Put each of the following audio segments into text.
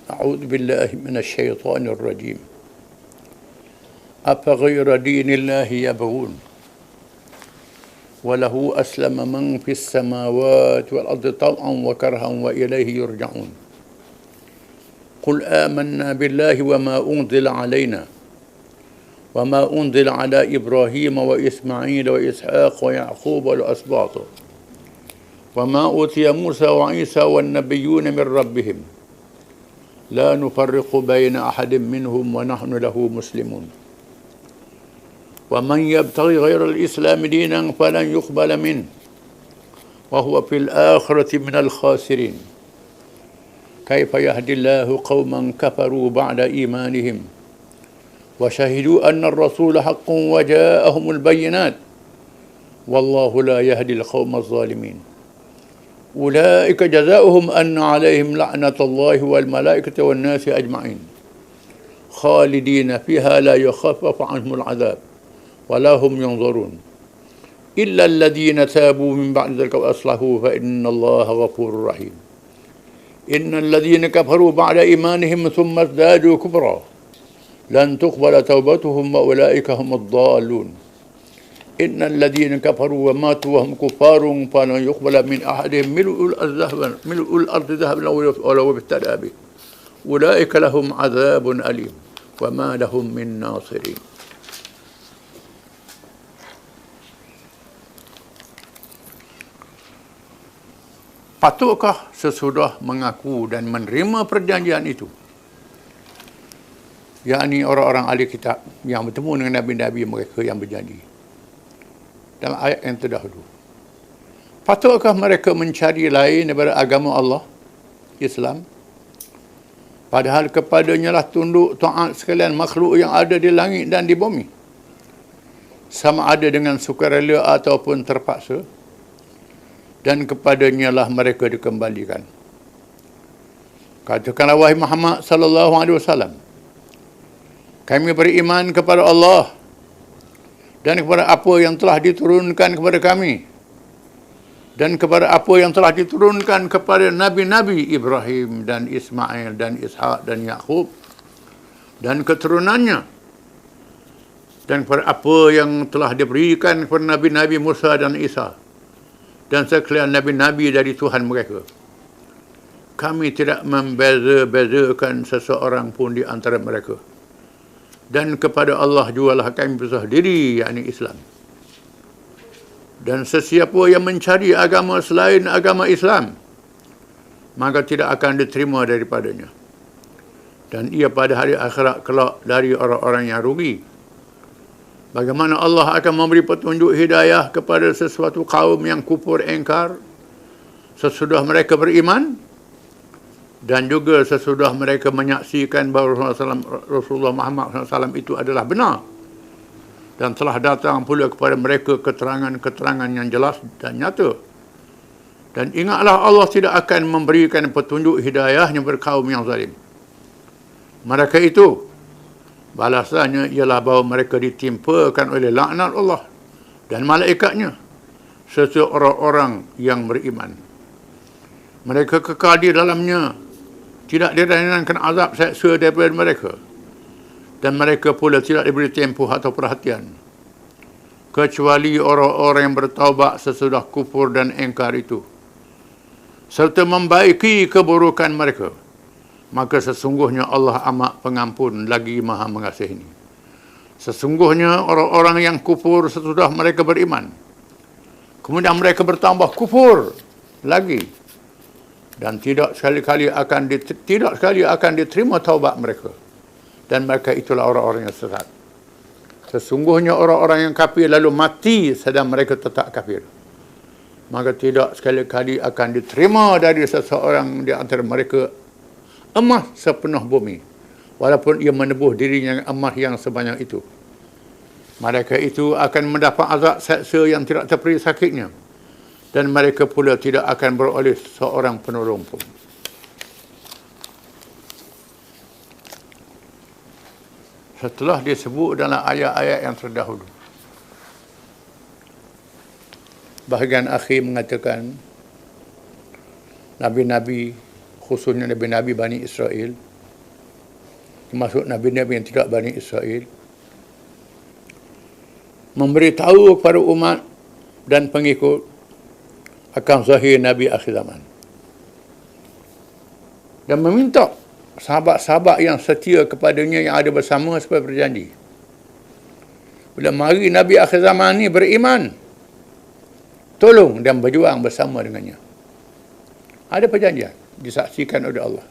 أعوذ بالله من الشيطان الرجيم أفغير دين الله يبغون وله أسلم من في السماوات والأرض طوعا وكرها وإليه يرجعون قل آمنا بالله وما أنزل علينا وما أنزل على إبراهيم وإسماعيل وإسحاق ويعقوب والأسباط وما أوتي موسى وعيسى والنبيون من ربهم لا نفرق بين أحد منهم ونحن له مسلمون ومن يبتغي غير الإسلام دينا فلن يقبل منه وهو في الآخرة من الخاسرين كيف يهدي الله قوما كفروا بعد إيمانهم وشهدوا أن الرسول حق وجاءهم البينات والله لا يهدي القوم الظالمين أولئك جزاؤهم أن عليهم لعنة الله والملائكة والناس أجمعين خالدين فيها لا يخفف عنهم العذاب ولا هم ينظرون إلا الذين تابوا من بعد ذلك وأصلحوا فإن الله غفور رحيم إن الذين كفروا بعد إيمانهم ثم ازدادوا كفرا لن تقبل توبتهم وأولئك هم الضالون إن الذين كفروا وماتوا وهم كفار فلن يقبل من أحدهم ملء الأرض ذهبا ولو ابتدأ به أولئك لهم عذاب أليم وما لهم من ناصرين. Patutkah sesudah mengaku dan menerima perjanjian itu, yakni orang-orang ahli kitab yang bertemu dengan nabi-nabi mereka yang berjanji dalam ayat yang terdahulu, patutkah mereka mencari lain daripada agama Allah, Islam, padahal kepadanya lah tunduk taat sekalian makhluk yang ada di langit dan di bumi, sama ada dengan sukarela ataupun terpaksa, dan kepadanya lah mereka dikembalikan. Katakanlah wahai Muhammad sallallahu alaihi wasallam, kami beriman kepada Allah dan kepada apa yang telah diturunkan kepada kami dan kepada apa yang telah diturunkan kepada nabi-nabi Ibrahim dan Ismail dan Ishak dan Yaqub dan keturunannya, dan kepada apa yang telah diberikan kepada nabi-nabi Musa dan Isa dan sekalian nabi-nabi dari Tuhan mereka. Kami tidak membeza-bezakan seseorang pun di antara mereka. Dan kepada Allah jualah kami berserah diri, yakni Islam. Dan sesiapa yang mencari agama selain agama Islam, maka tidak akan diterima daripadanya. Dan ia pada hari akhirat kelak dari orang-orang yang rugi. Bagaimana Allah akan memberi petunjuk hidayah kepada sesuatu kaum yang kufur engkar sesudah mereka beriman, dan juga sesudah mereka menyaksikan bahawa Rasulullah Muhammad SAW itu adalah benar, dan telah datang pula kepada mereka keterangan-keterangan yang jelas dan nyata. Dan ingatlah, Allah tidak akan memberikan petunjuk hidayahnya kepada kaum yang zalim. Mereka itu balasannya ialah bahawa mereka ditimpakan oleh laknat Allah dan malaikatnya serta orang-orang yang beriman. Mereka kekal di dalamnya, tidak diringankan azab seksa daripada mereka, dan mereka pula tidak diberi tempoh atau perhatian, kecuali orang-orang yang bertaubat sesudah kufur dan engkar itu, serta membaiki keburukan mereka. Maka sesungguhnya Allah amat pengampun lagi maha mengasihi. Sesungguhnya orang-orang yang kufur sesudah mereka beriman, kemudian mereka bertambah kufur lagi, dan tidak sekali akan diterima taubat mereka, dan mereka itulah orang-orang yang sesat. Sesungguhnya orang-orang yang kafir lalu mati sedang mereka tetap kafir, maka tidak sekali-kali akan diterima dari seseorang di antara mereka emas sepenuh bumi, walaupun ia menebuh dirinya emas yang sebanyak itu. Mereka itu akan mendapat azab seksa yang tidak terperi sakitnya, dan mereka pula tidak akan beroleh seorang penolong pun. Setelah disebut dalam ayat-ayat yang terdahulu, bahagian akhir mengatakan nabi-nabi, khususnya nabi-nabi Bani Israel, termasuk Nabi-Nabi yang tidak Bani Israel, memberitahu kepada umat dan pengikut akan zahir Nabi akhir zaman. Dan meminta sahabat-sahabat yang setia kepadanya yang ada bersama supaya berjanji. Bila mari Nabi akhir zaman ni beriman, tolong dan berjuang bersama dengannya. Ada perjanjian disaksikan oleh Allah.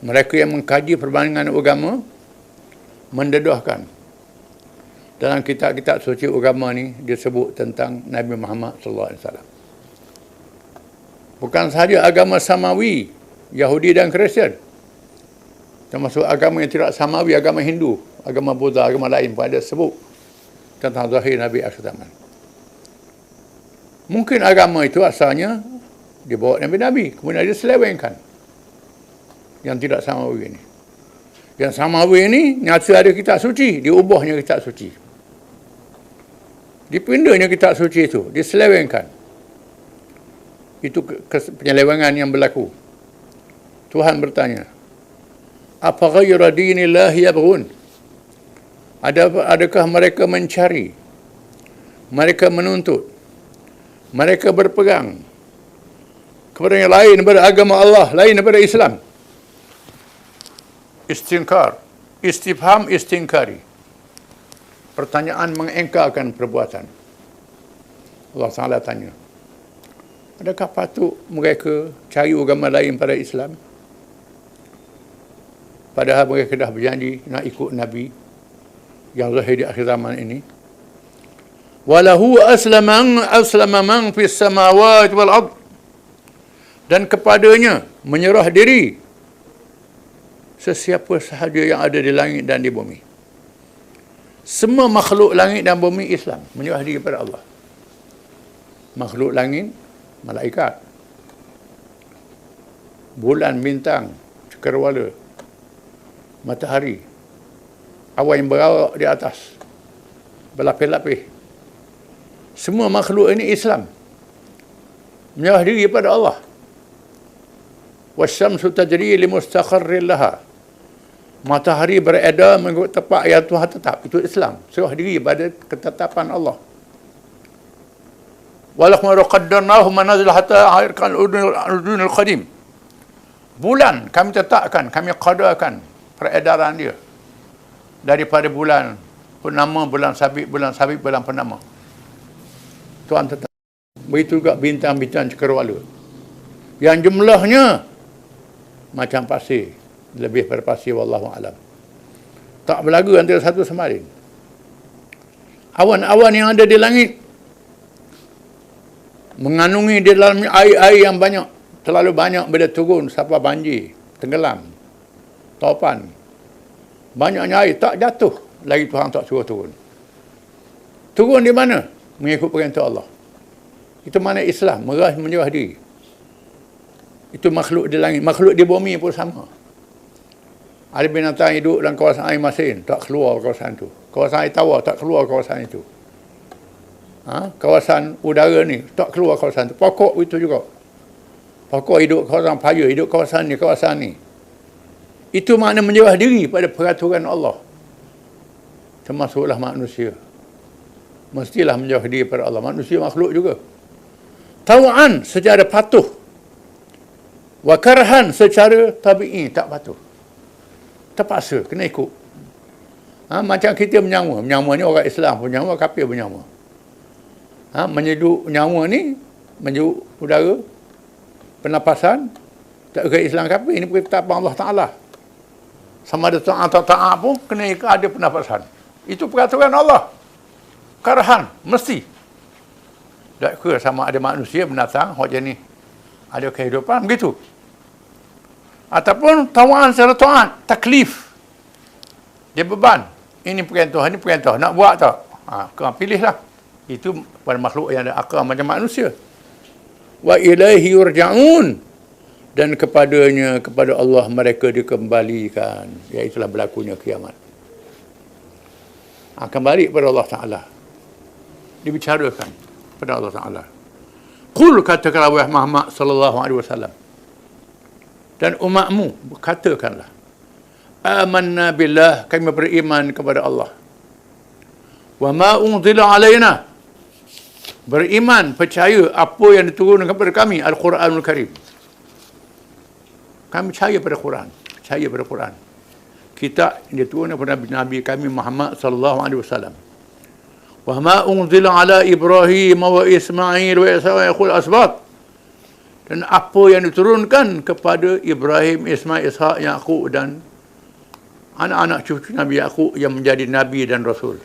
Mereka yang mengkaji perbandingan agama mendedahkan dalam kitab-kitab suci agama ni disebut tentang Nabi Muhammad sallallahu alaihi wasallam. Bukan sahaja agama samawi, Yahudi dan Kristian, termasuk agama yang tidak samawi, agama Hindu, agama Buddha, agama lain pun ada sebut tentang zahir Nabi akhir zaman. Mungkin agama itu asalnya dibawa Nabi-Nabi, kemudian diselewengkan yang tidak samawi ini. Yang samawi ini nyata ada kitab suci, diubahnya kitab suci. Dipindahnya kitab suci itu, diselewengkan. Itu penyelewengan yang berlaku. Tuhan bertanya, apa ghayra dinillahi yabghun? Adakah mereka mencari, mereka menuntut, mereka berpegang kepada yang lain daripada agama Allah, lain daripada Islam? Istinkar, istifham istinkari. Pertanyaan mengengkarkan perbuatan. Allah Ta'ala tanya, adakah patut mereka cari agama lain pada Islam? Padahal mereka dah berjanji nak ikut Nabi yang zahir di akhir zaman ini. Walahu aslama man fis samawati wal ard. Dan kepadanya menyerah diri sesiapa sahaja yang ada di langit dan di bumi. Semua makhluk langit dan bumi Islam, menyerah diri kepada Allah. Makhluk langit, malaikat, bulan, bintang, cakrawala, matahari, awan yang berawak di atas, berlapis-lapis. Semua makhluk ini Islam, menyerah diri kepada Allah. Wasyamsu tajri limustaqarrin laha. Matahari beredar mengikut tepat yang Tuhan tetap. Itu Islam. Serah diri pada ketetapan Allah. Walakum qaddarnahu manazil hatta akhirkan al-udunul qadim. Bulan kami tetapkan, kami qadarkan peredaran dia. Daripada bulan purnama, bulan sabit, bulan purnama. Tuhan tetap. Begitu juga bintang-bintang cakrawala. Yang jumlahnya macam pasir, lebih daripada pasir, wallahu alam. Tak berlagu antara satu sama lain. Awan-awan yang ada di langit mengandungi di dalam air-air yang banyak, terlalu banyak bila turun sampai banjir, tenggelam, topan. Banyaknya air tak jatuh, lagi Tuhan tak suruh turun. Turun di mana? Mengikut perintah Allah. Itu mana Islam, menyerah diri. Itu makhluk di langit, makhluk di bumi pun sama. Ada binatang hidup dalam kawasan air masin, tak keluar kawasan itu. Kawasan air tawar, tak keluar kawasan itu. Kawasan udara ni, tak keluar kawasan itu. Pokok itu juga. Pokok hidup kawasan paya, hidup kawasan ni. Itu makna menyerah diri pada peraturan Allah. Termasuklah manusia. Mestilah menyerah diri pada Allah. Manusia makhluk juga. Tawa'an secara patuh. Wa karhan secara tabi'i, tak patuh. Terpaksa, kena ikut. Macam kita menyawa. Menyawa ni orang Islam pun menyawa, kafir pun menyawa. Menyejuk nyawa ni, menyejuk udara, pernafasan, tak kira Islam kafir, ini ketetapan Allah Ta'ala. Sama ada ta'at atau ta'at pun, kena ada pernafasan. Itu peraturan Allah. Karhan, mesti. Tak kira sama ada manusia, binatang, jenis ada kehidupan, begitu. Ataupun tawaan secara ta'at, taklif. Dia beban. Ini perintah, nak buat tak? Kau pilihlah. Itu pada makhluk yang ada akal macam manusia. Wa ilaihi yurja'un. Dan kepadanya, kepada Allah mereka dikembalikan. Iaitulah berlakunya kiamat. Kembali kepada Allah Ta'ala. Dibicarakan kepada Allah Ta'ala. Qul, katakanlah wahai Muhammad sallallahu alaihi wasallam. Dan umatmu, katakanlah. Amanna billah, kami beriman kepada Allah. Wa ma unzila alaina, beriman, percaya apa yang diturunkan kepada kami, Al-Quranul Karim. Kami percaya pada Quran, percaya pada Quran. Kitab yang diturunkan kepada Nabi kami Muhammad sallallahu alaihi wasallam. Wa ma unzila ala Ibrahim wa Ismail wa Isa wa Yaqul asbat. Dan apa yang diturunkan kepada Ibrahim, Ismail, Ishaq, Yaqub dan anak-anak cucu Nabi Yaqub yang menjadi nabi dan rasul.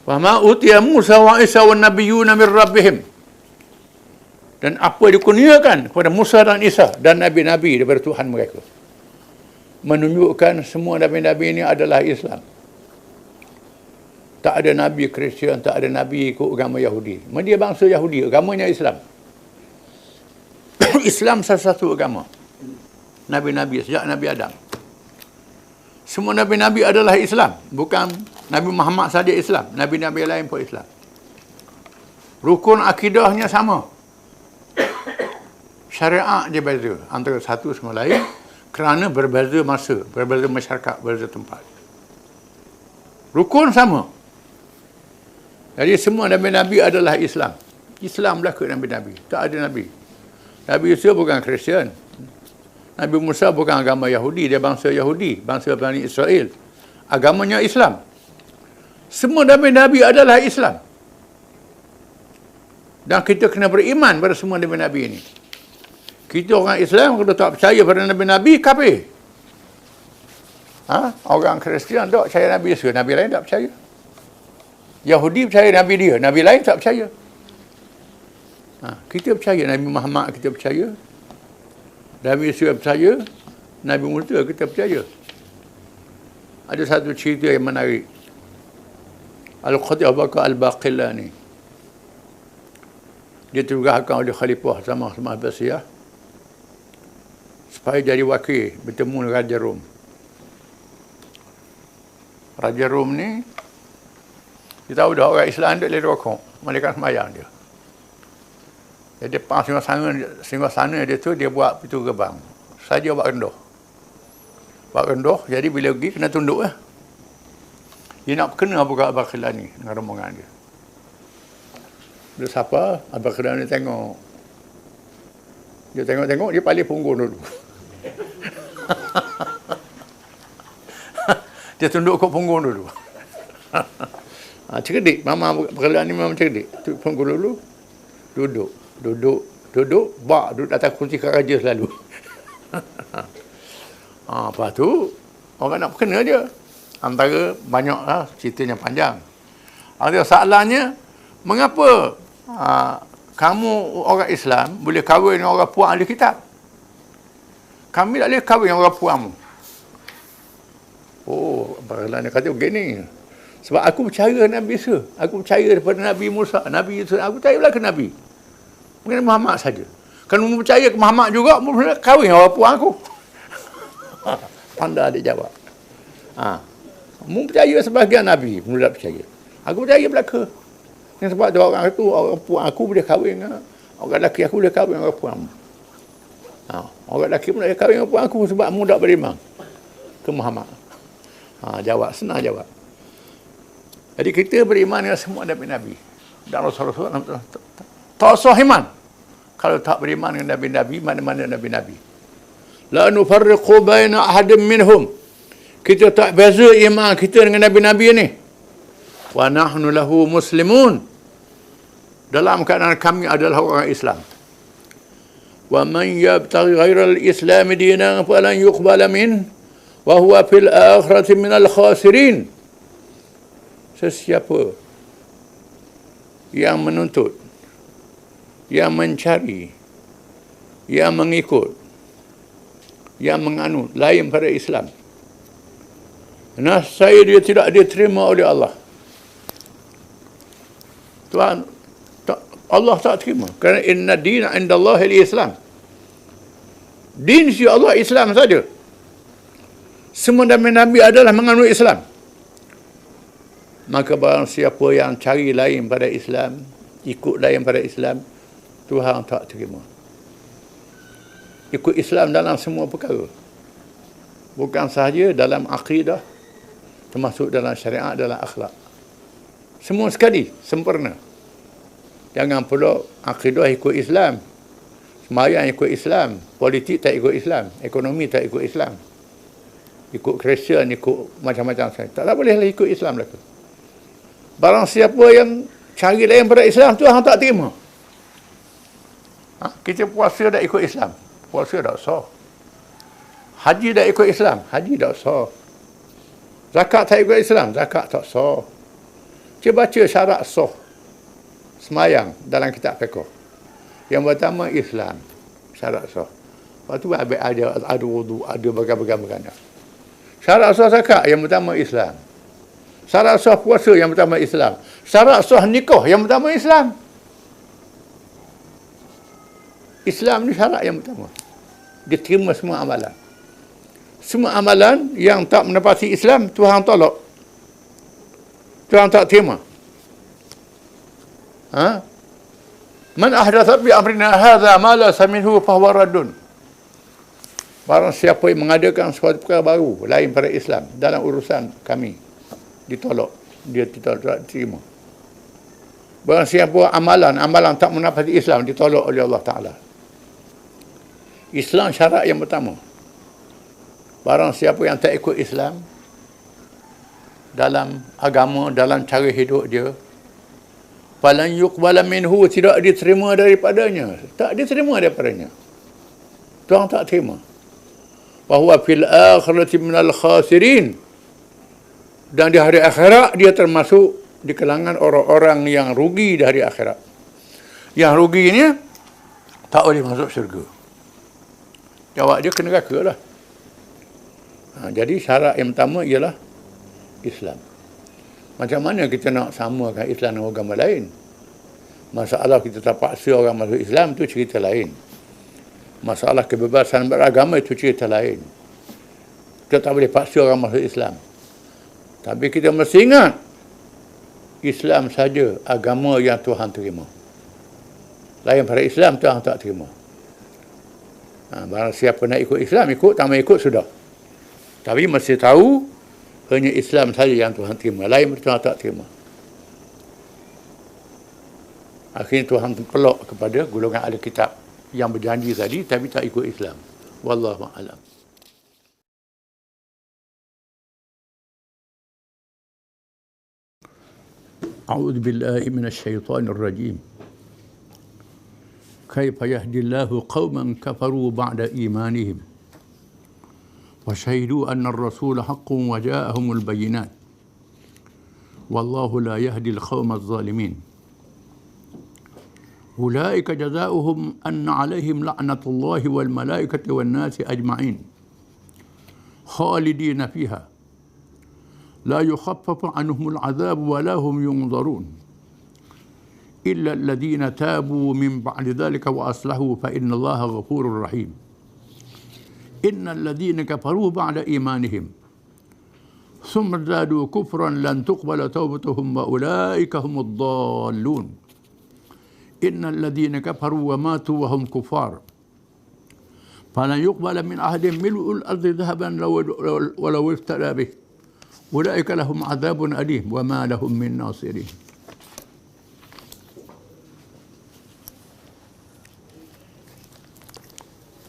Wa ma utiya Musa wa Isa wan nabiyyuna min rabbihim. Dan apa dikurniakan kepada Musa dan Isa dan nabi-nabi daripada Tuhan mereka. Menunjukkan semua nabi-nabi ini adalah Islam. Tak ada nabi Kristian, tak ada nabi ikut agama Yahudi. Dia bangsa Yahudi, agamanya Islam. Islam salah satu agama. Nabi-nabi sejak Nabi Adam. Semua nabi-nabi adalah Islam. Bukan Nabi Muhammad saja Islam. Nabi-nabi lain pun Islam. Rukun akidahnya sama. Syariat dia beza antara satu sama lain kerana berbeza masa, berbeza masyarakat, berbeza tempat. Rukun sama. Jadi semua nabi-nabi adalah Islam. Islam berlaku nabi-nabi. Tak ada nabi. Nabi Yusuf bukan Kristian. Nabi Musa bukan agama Yahudi, dia bangsa Yahudi, bangsa Bani Israel. Agamanya Islam. Semua nabi-nabi adalah Islam. Dan kita kena beriman pada semua nabi-nabi ini. Kita orang Islam, kalau tak percaya pada nabi-nabi, kafir. Orang Kristian tak percaya Nabi Yesus, nabi lain tak percaya. Yahudi percaya nabi dia, nabi lain tak percaya. Kita percaya Nabi Muhammad, kita percaya. Nabi Yesus percaya, Nabi Musa kita percaya. Ada satu cerita yang menarik. Al-Qadi Abu Bakar Al-Baqillani. Dia ditugaskan oleh Khalifah sama Abbasiyah supaya jadi wakil bertemu dengan Raja Rom. Raja Rom ni, kita tahu dah orang Islam tak boleh rokok. Mereka semayang dia. Jadi pas singgah sana dia tu, dia buat pintu gerbang. Saja buat rendah. Buat rendah, jadi bila pergi kena tunduk lah. Dia nak kena Abu Bakar Al-Baqillani dengan rombongan dia. Dia siapa? Abu Bakar ni tengok. Dia tengok-tengok, dia paling punggung dulu. Dia tunduk ke punggung dulu. Cerdik. Mama Abu Bakar ni memang cerdik. Punggung dulu, duduk. Duduk, duduk atas kursi raja selalu. Lepas tu, orang nak kena dia. Antara banyaklah ceritanya panjang. Ada soalannya, mengapa kamu orang Islam boleh kahwin dengan orang puak ahli kitab? Kami tak boleh kahwin dengan orang puakmu. Oh, Bakar kata begini. Sebab aku percaya Nabi Isa. Aku percaya daripada Nabi Musa, Nabi Isa. Aku percayalah ke Nabi. Mengenai Muhammad saja. Kalau mu percaya ke Muhammad juga, mu kahwin dengan orang puak aku. Pandai dia jawab. Mu percaya sebahagian Nabi, mu tak percaya. Aku percaya belaka. Sebab tu orang tu, orang puak aku boleh kahwin dengan orang lelaki, aku boleh kahwin dengan orang puak mu. Orang lelaki pun boleh kahwin dengan puak aku sebab mu tak beriman ke Muhammad. Jawab, senang jawab. Jadi kita beriman dengan semua Nabi-Nabi. Dan Rasul-Rasul tak sah iman kalau tak beriman dengan Nabi-Nabi, mana-mana Nabi-Nabi. La nufarriqu baina ahadin minhum. Kita tak beza iman kita dengan Nabi-Nabi ini. Wa nahnu lahu muslimun. Dalam keadaan kami adalah orang Islam. Wa man yabtaghi ghairal Islam dinan falan yuqbala min wa huwa fil akhirati minal khasirin. Sesiapa yang menuntut, yang mencari, yang mengikut, yang menganut lain pada Islam, saya dia tidak diterima oleh Allah. Tuhan, Allah tak terima. Kerana inna dina indallahi al-Islam. Din si Allah Islam saja. Semua Nabi adalah menganut Islam. Maka barang siapa yang cari lain pada Islam, ikut lain pada Islam, Tuhan tak terima. Ikut Islam dalam semua perkara. Bukan sahaja dalam akidah, termasuk dalam syariat, dalam akhlak. Semua sekali, sempurna. Jangan pula akidah ikut Islam, sembahyang ikut Islam, politik tak ikut Islam, ekonomi tak ikut Islam, ikut Kristian, ikut macam-macam. Tak bolehlah ikut Islam lah. Barang siapa yang cari lain pada Islam tu, hang tak terima. Kita puasa tak ikut Islam, puasa tak sah. Haji tak ikut Islam, haji tak sah. Zakat tak ikut Islam, zakat tak sah. Cuba baca syarat sah semayang dalam kitab fiqh. Yang pertama Islam, syarat sah. Lepas tu ada wudu, ada bagai-bagai. Syarat sah zakat, yang pertama Islam. Syarat sah puasa, yang pertama Islam. Syarat sah nikah, yang pertama Islam. Islam ni syarat yang pertama. Diterima semua amalan. Semua amalan yang tak menepati Islam, Tuhan tolak. Tuhan tak terima. Man ahdatha bi amrina hadha ma la minhu fa huwa raddun. Barang siapa yang mengadakan sesuatu perkara baru lain pada Islam dalam urusan kami, ditolak, dia tidak terima. Barang siapa amalan tak menepati Islam, ditolak oleh Allah Taala. Islam syarat yang pertama. Barang siapa yang tak ikut Islam dalam agama, dalam cara hidup dia, falan yuqbala minhu, tidak diterima daripadanya. Tak diterima daripadanya. Tuhan tak terima. Bahawa fil akhirati minal khasirin. Dan di hari akhirat dia termasuk di kalangan orang-orang yang rugi di hari akhirat. Yang rugi ini tak boleh masuk syurga. Jawab dia ke neraka lah. Jadi syarat yang pertama ialah Islam. Macam mana kita nak samakan Islam dengan agama lain? Masalah kita terpaksa orang masuk Islam, itu cerita lain. Masalah kebebasan beragama, itu cerita lain. Kita tak boleh paksa orang masuk Islam. Tapi kita mesti ingat, Islam saja agama yang Tuhan terima. Lain pada Islam, Tuhan tak terima. Barang siapa nak ikut Islam, ikut, tak mau ikut, sudah. Tapi mesti tahu, hanya Islam saja yang Tuhan terima. Lain Tuhan tak terima. Akhirnya Tuhan pelak kepada golongan ahli kitab yang berjanji tadi, tapi tak ikut Islam. Wallahu a'lam. A'udzu billahi minasy syaithanir rajim. Kaifa yahdillahu qauman kafaru ba'da imanihim wa syahidu anna ar-rasula haqqun wa ja'ahumul bayyinat wallahu la yahdil qaumaz zalimin. Ulaika jazaohum anna 'alaihim la'natullahi wal malaikati wan nasi ajma'in khalidina fiha la yukhaffafu 'anhumul 'adzab wa la hum yunzarun illa alladhina tabu min ba'di dhalika wa aslahu fa innallaha ghafurur rahim. Innal ladzina kafaru ba'da imanihim thumma zadu kufran lan tuqbala tawbatuhum wa ulaika humud dhallun. Innal ladzina kafaru wa matu wa hum kufar falan yuqbala min ahadin mil'ul ardi dhahaban walau iftada bih ulaika lahum 'adzabun alim wa ma lahum min nasirin.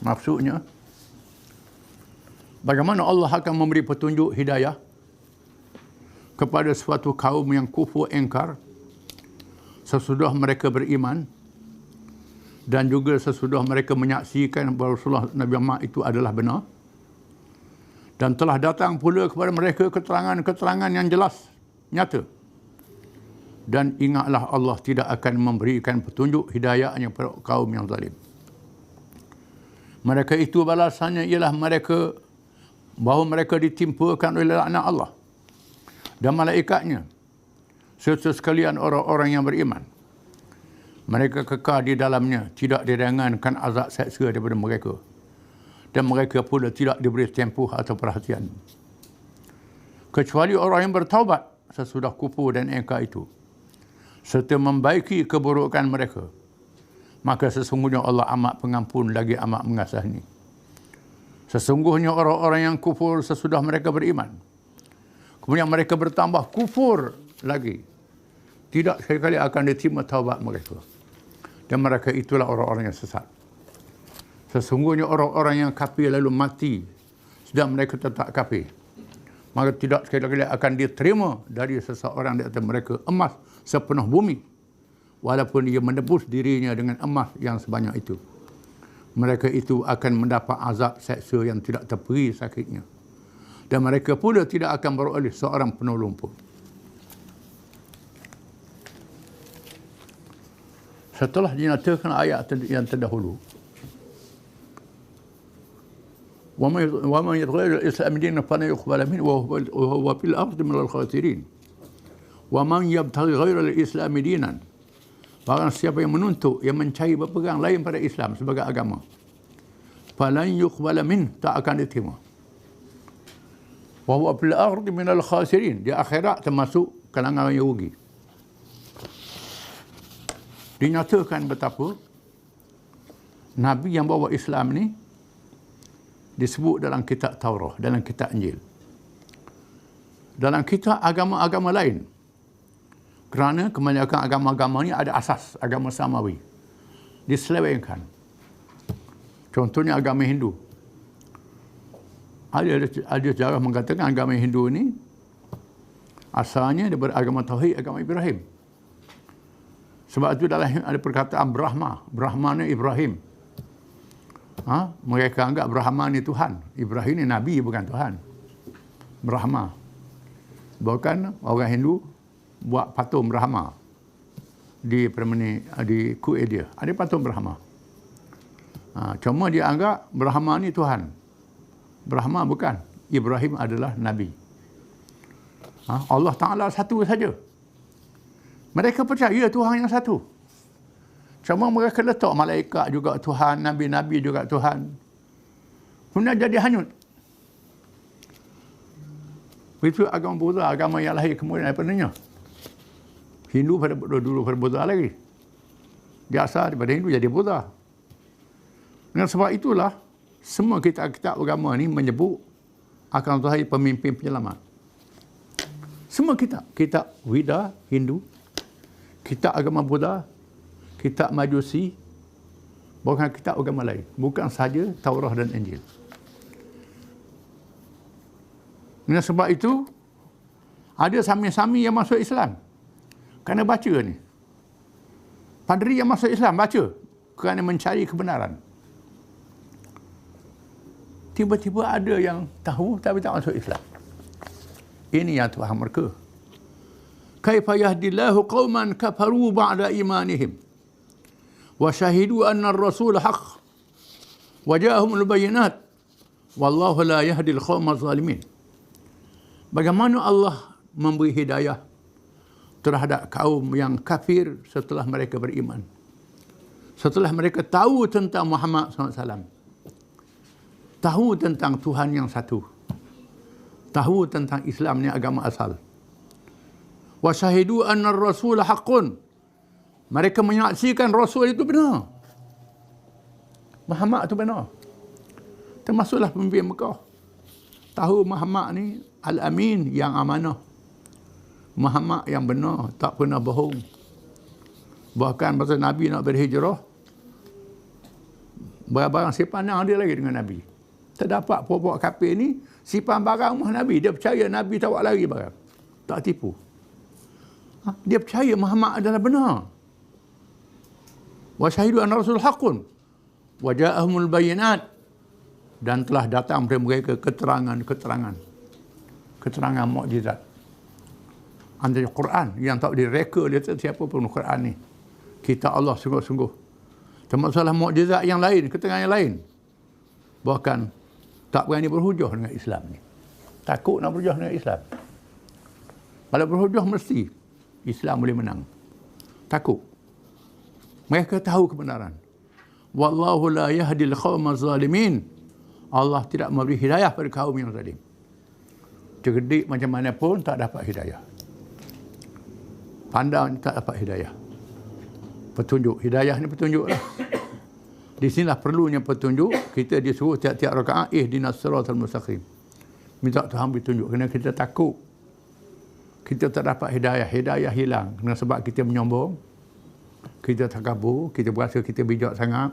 Maksudnya, bagaimana Allah akan memberi petunjuk hidayah kepada suatu kaum yang kufur engkar sesudah mereka beriman dan juga sesudah mereka menyaksikan bahawa Rasulullah Nabi Muhammad itu adalah benar, dan telah datang pula kepada mereka keterangan-keterangan yang jelas, nyata. Dan ingatlah Allah tidak akan memberikan petunjuk hidayahnya kepada kaum yang zalim. Mereka itu balasannya ialah bahawa mereka ditimpakan oleh laknat Allah dan malaikatnya serta sekalian orang-orang yang beriman. Mereka kekal di dalamnya, tidak diringankan azab seksa daripada mereka, dan mereka pula tidak diberi tempoh atau perhatian, kecuali orang yang bertaubat sesudah kufur dan engkar itu, serta membaiki keburukan mereka. Maka sesungguhnya Allah amat pengampun lagi amat mengasihani. Sesungguhnya orang-orang yang kufur sesudah mereka beriman, kemudian mereka bertambah kufur lagi, tidak sekali-kali akan diterima taubat mereka. Dan mereka itulah orang-orang yang sesat. Sesungguhnya orang-orang yang kafir lalu mati sedang mereka tetap kafir, maka tidak sekali-kali akan diterima dari seseorang di atas mereka emas sepenuh bumi, walaupun dia menebus dirinya dengan emas yang sebanyak itu. Mereka itu akan mendapat azab seksa yang tidak terperi sakitnya, dan mereka pula tidak akan beroleh seorang penolong pun. Setelah dinyatakan ayat yang terdahulu, وَمَنْ يَتَغَيَّرِ الْإِسْلَامِ دِينًا فَلَنْ يُقْبَلَ مِنْهُ وَهُوَ فِي الْأَرْضِ مِنَ الْخَاسِرِينَ وَمَنْ يَبْتَغِي غَيْرَ الْإِسْلَامِ دِينًا, barang siapa yang menuntut, yang mencari berpegang lain pada Islam sebagai agama, فَلَنْ يُقْبَلَ مِنْهُ, tak akan diterima. وَهُوَ فِي الْأَرْضِ مِنَ الْخَاسِرِينَ, di akhirat termasuk kalangan yang rugi. Dinyatakan betapa Nabi yang bawa Islam ni disebut dalam kitab Taurat, dalam kitab Injil, dalam kitab agama-agama lain. Kerana kebanyakan agama-agama ni ada asas agama samawi, diselewengkan. Contohnya agama Hindu. Ada sejarah mengatakan agama Hindu ni asalnya daripada agama Tauhid, agama Ibrahim. Sebab itu dalam ada perkataan Brahma ni Ibrahim. Mereka anggap Brahma ni Tuhan. Ibrahim ni Nabi, bukan Tuhan. Brahma. Bahkan orang Hindu buat patung Brahma di kuil dia. Ada patung Brahma. Cuma dia anggap Brahma ni Tuhan. Brahma bukan. Ibrahim adalah Nabi. Allah Ta'ala satu saja. Mereka percaya Tuhan yang satu. Cuma mereka letak malaikat juga Tuhan, Nabi-Nabi juga Tuhan. Kemudian jadi hanyut. Itu agama Buddha, agama yang lahir kemudian daripadanya. Hindu dulu pada Buddha lagi. Dia asal daripada Hindu jadi Buddha. Dengan sebab itulah, semua kitab-kitab agama ni menyebut akan Tuhan pemimpin penyelamat. Semua kitab. Kitab Weda, Hindu. Kitab agama Buddha. Kitab Majusi, bukan kitab agama lain. Bukan saja Taurat dan Injil. Dengan sebab itu, ada sami-sami yang masuk Islam kerana baca ni. Padri yang masuk Islam baca kerana mencari kebenaran. Tiba-tiba ada yang tahu tapi tak masuk Islam. Ini yang Tuhan mereka. Kaifa yahdillahu qauman kafaru ba'da imanihim wa syahidu anna ar-rasul haqq wa ja'ahumul bayyinat wallahu la yahdil qaumal zalimin. Bagaimana Allah memberi hidayah terhadap kaum yang kafir setelah mereka beriman, setelah mereka tahu tentang Muhammad SAW, tahu tentang Tuhan yang satu, tahu tentang Islam ni agama asal. Wa syahidu anna ar-rasul haqqun, mereka menyaksikan Rasul itu benar. Muhammad itu benar. Termasuklah pemimpin Mekah. Tahu Muhammad ni Al-Amin, yang amanah. Muhammad yang benar, tak pernah bohong. Bahkan masa Nabi nak berhijrah, barang sipan dia lagi dengan Nabi. Terdapat puak-puak kafir ni, sipan barang rumah Nabi. Dia percaya Nabi tak buat lari barang. Tak tipu. Dia percaya Muhammad adalah benar. Wa syahidu anna rasul haqqun wa ja'ahumul bayyinat, dan telah datang kepada mereka keterangan mukjizat. Antara Quran yang tak direka oleh siapa pun Quran ni. Kitab Allah sungguh-sungguh. Termasuklah mukjizat yang lain, keterangan yang lain. Bahkan tak berani berhujah dengan Islam ni. Takut nak berhujah dengan Islam. Kalau berhujah mesti Islam boleh menang. Takut. Mereka tahu kebenaran. Wallahu la yahdil qaumal zalimin. Allah tidak memberi hidayah pada kaum yang zalim. Cerdik macam mana pun tak dapat hidayah. Pandang tak dapat hidayah. Petunjuk. Hidayah ni petunjuk lah. Di sinilah perlunya petunjuk. Kita disuruh tiap-tiap rakaat ihdinas siratal mustaqim. Minta Tuhan bertunjuk kerana kita takut kita tak dapat hidayah. Hidayah hilang kerana sebab kita menyombong, kita takabur, kita berasa kita bijak sangat.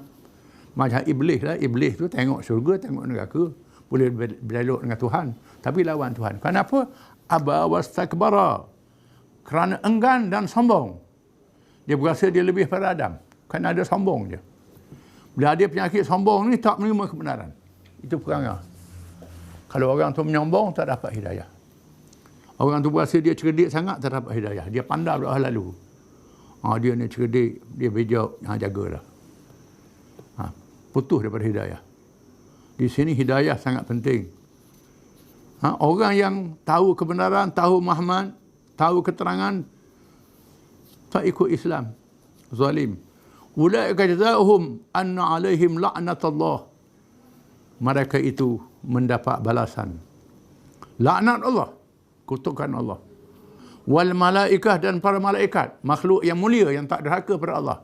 Macam iblis lah. Iblis tu tengok syurga, tengok neraka, boleh berdialog dengan Tuhan, tapi lawan Tuhan. Kenapa? Aba wastakbara, kerana enggan dan sombong. Dia berasa dia lebih pada Adam, kerana ada sombong dia. Bila ada penyakit sombong ni, tak menerima kebenaran. Itu perangai. Kalau orang tu menyombong, tak dapat hidayah. Orang tu berasa dia cerdik sangat, tak dapat hidayah. Dia pandai dah lalu. Dia ni cerdik, dia bijak, jagalah. Putus daripada hidayah. Di sini hidayah sangat penting. Orang yang tahu kebenaran, tahu Muhammad, tahu keterangan, tak ikut Islam, zalim. Ulaika jazaohum anna alaihim la'natullah. Mereka itu mendapat balasan laknat Allah, kutukan Allah. Wal malaikah, dan para malaikat, makhluk yang mulia yang tak derhaka pada Allah.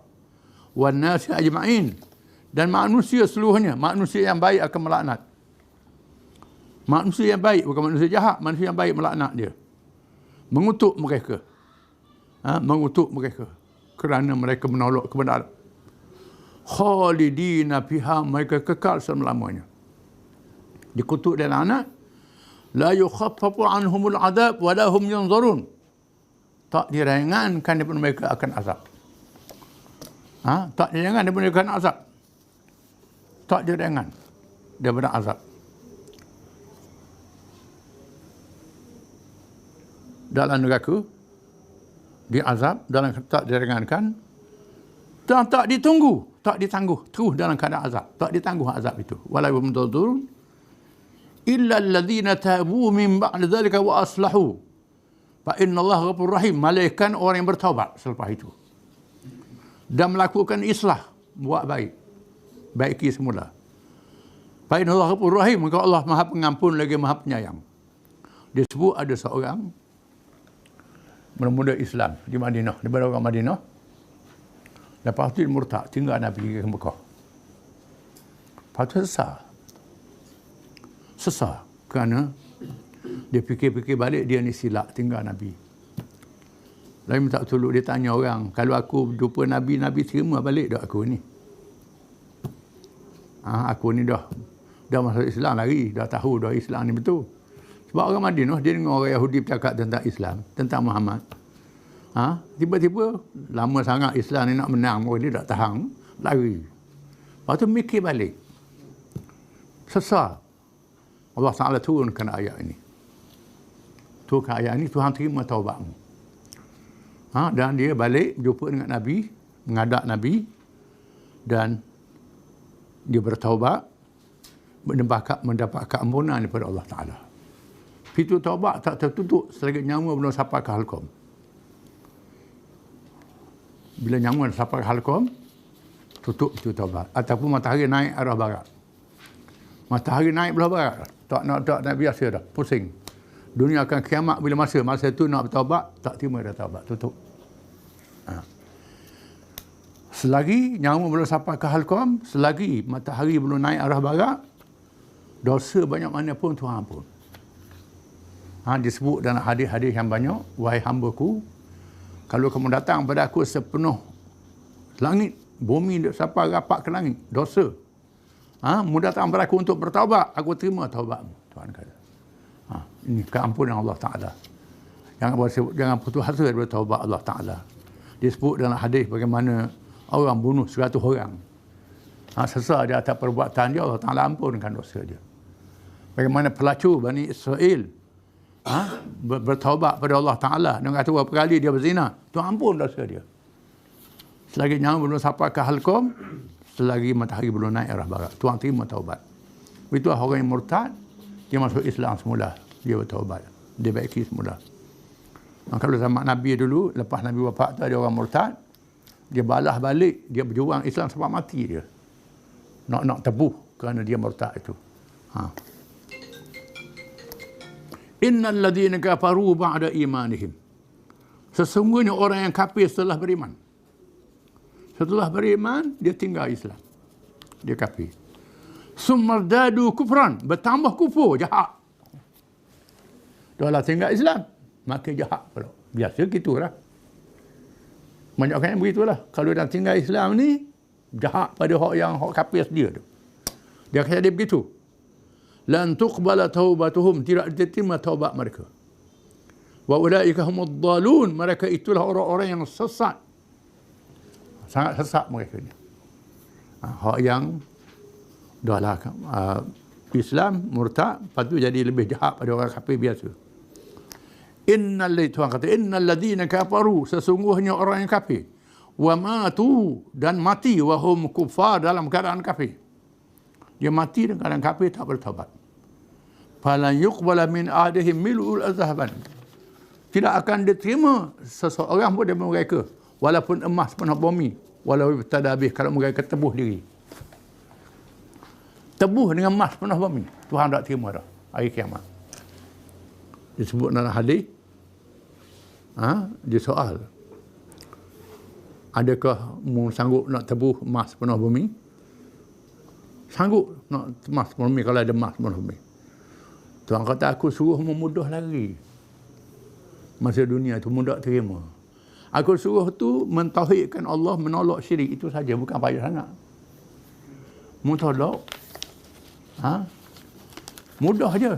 Wan nasi ajma'in, dan manusia seluruhnya. Manusia yang baik akan melaknat. Manusia yang baik, bukan manusia jahat. Manusia yang baik melaknat dia, mengutuk mereka. Mengutuk mereka kerana mereka menolak kebenaran. Khalidina fiha, mereka kekal selama-lamanya. Dikutuk dan laknat. La yukhaffafu anhumul adab wa la hum yunzarun. Tak diringankan daripada mereka akan azab. Tak diringan daripada mereka akan azab. Tak diringan daripada azab. Dalam neraka diazab, dalam tak diringankan, dan tak ditunggu, tak ditangguh, terus dalam keadaan azab, tak ditangguh azab itu. Wala hum yunzarun illa alladhina tabu min ba'd dhalika wa aslahu fa inna Allah ghafurur rahim. Malaikat orang yang bertaubat selepas itu dan melakukan islah, buat baik, baiki semula. Fa inna Allah ghafurur rahim, maka Allah Maha Pengampun lagi Maha Penyayang. Dia sebut ada seorang muda Islam di Madinah, daripada orang Madinah. Lepas tu dia murtad, tinggal Nabi ke Mekah. Lepas tu sesat kerana dia fikir-fikir balik, dia ni silap tinggal Nabi. Lalu minta tolong, dia tanya orang, kalau aku jumpa Nabi, Nabi terima balik tak aku ni? Aku ni dah masuk Islam lagi, dah tahu dah Islam ni betul. Sebab orang Madinah, dia dengar orang Yahudi bercakap tentang Islam, tentang Muhammad. Tiba-tiba lama sangat Islam ni nak menang, orang dia tak tahan, lari. Lepas tu mikir balik, sesat. Allah Ta'ala turunkan ayat ini. Turunkan ayat ini, Tuhan terima taubatmu. Dan dia balik berjumpa dengan Nabi, menghadap Nabi, dan dia bertaubat, mendapat keampunan daripada Allah Ta'ala. Pintu taubat tak tertutup selagi nyawa belum sampai ke halqum. Bila nyawa sampai ke halqum, tutup pintu taubat. Ataupun matahari naik arah barat. Matahari naik belah barat, tak nak biasa dah, pusing. Dunia akan kiamat bila masa itu nak bertaubat, tak terima dah taubat, tutup. Selagi nyawa belum sampai ke halqum, selagi matahari belum naik arah barat, dosa banyak mana pun Tuhan ampun. Disebut dalam hadis-hadis yang banyak, wahai hamba-Ku, kalau kamu datang pada aku sepenuh langit, bumi sampai rapat ke langit, dosa, mu datang pada aku untuk bertaubat, aku terima taubatmu, Tuhan kata. Ini keampunan Allah Ta'ala. Jangan putus asa daripada taubat Allah Ta'ala. Disebut dalam hadis bagaimana orang bunuh 100 orang. Sesat di atas perbuatan dia, Allah Ta'ala ampunkan dosa dia. Bagaimana pelacur Bani Israel bertaubat pada Allah Ta'ala, dan kata berapa kali dia berzina, Tuhan ampun dosa dia. Selagi nyawa belum sampai ke halqum, selagi matahari belum naik arah barat, Tuhan terima taubat. Itulah orang yang murtad, dia masuk Islam semula, dia bertaubat, dia baiki semula. Kalau zaman Nabi dulu, lepas Nabi wafat tu ada orang murtad, dia balas balik, dia berjuang Islam sampai mati dia. Nak tebuh kerana dia murtad itu. Innal ladzina kafaru ba'da imanihim. Sesungguhnya orang yang kafir setelah beriman. Setelah beriman, dia tinggal Islam. dia kafir. Summardadu kufran, bertambah kufur, jahat. Dah lah tinggal Islam, makin jahat pula. Biasa gitulah. Banyak kan begitulah. Kalau dah tinggal Islam ni, jahat pada hak kafir dia tu. Dia kata dia begitu. Lan tuqbala taubatuhum, tidak diterima taubat mereka. Wa ulaika humud dhalun, mereka itulah orang-orang yang sesat. Sangat sesat mereka ni. Hak yang dah lah Islam murtad, lepas tu jadi lebih jahat pada orang kafir biasa. Tuhan kata innal ladzina kafaru, sesungguhnya orang yang kafir, wa matu, dan mati, wa hum kuffar, dalam keadaan kafir. Dia mati dalam keadaan kafir, tak bertaubat. Falan yuqbala min ahadihim mil'ul azhaban, tidak akan diterima seseorang pun dari mereka, walaupun emas penuh bumi, walau tadabih, kalau mereka tebuh diri. Tebuh dengan emas penuh bumi, Tuhan tak terima dah hari kiamat. Disebut dalam hadis, dia soal, adakah mu sanggup nak tebuh emas penuh bumi? Sanggup nak emas penuh bumi kalau ada emas penuh bumi. Tuhan kata, aku suruh memudah lagi. Masa dunia tu mudah terima. Aku suruh tu mentauhidkan Allah, menolak syirik, itu saja, bukan payah sangat. Mutolak, mudah je.